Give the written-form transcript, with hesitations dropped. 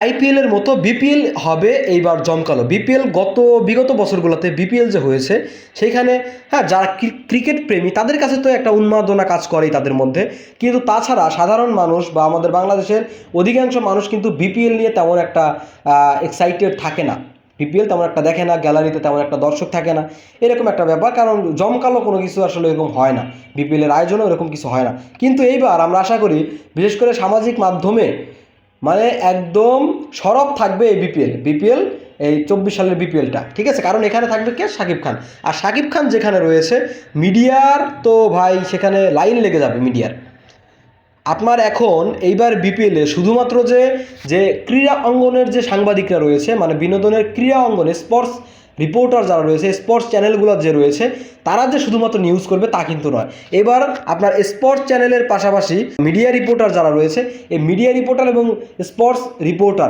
IPL এর মতো BPL হবে এইবার জমকালো। বিপিএল বিগত বছরগুলোতে বিপিএল যে হয়েছে সেইখানে হ্যাঁ যারা ক্রিকেট প্রেমী তাদের কাছে তো একটা উন্মাদনা কাজ করেই তাদের মধ্যে, কিন্তু তাছাড়া সাধারণ মানুষ বা আমাদের বাংলাদেশের অধিকাংশ মানুষ কিন্তু বিপিএল নিয়ে তেমন একটা এক্সাইটেড থাকে না। বিপিএল তেমন একটা দেখে না, গ্যালারিতে তেমন একটা দর্শক থাকে না, এরকম একটা ব্যাপার। কারণ জমকালো কোনো কিছু আসলে এরকম হয় না, বিপিএলের আয়োজনও এরকম কিছু হয় না। কিন্তু এইবার আমরা আশা করি বিশেষ করে সামাজিক মাধ্যমে মানে একদম সরব থাকবে এই বিপিএল এই 24 সালের বিপিএলটা, ঠিক আছে? কারণ এখানে থাকবে কে? শাকিব খান। আর শাকিব খান যেখানে রয়েছে মিডিয়ার তো ভাই সেখানে লাইন লেগে যাবে মিডিয়ার। আপনার এখন এইবার বিপিএলে শুধুমাত্র যে ক্রীড়া অঙ্গনের যে সাংবাদিকরা রয়েছে, মানে বিনোদনের ক্রীড়া অঙ্গনে স্পোর্টস রিপোর্টার যারা রয়েছে, স্পোর্টস চ্যানেলগুলো যে রয়েছে, তারা যে শুধুমাত্র নিউজ করবে তা কিন্তু নয়। এবার আপনার স্পোর্টস চ্যানেলের পাশাপাশি মিডিয়া রিপোর্টার যারা রয়েছে, এই মিডিয়া রিপোর্টার এবং স্পোর্টস রিপোর্টার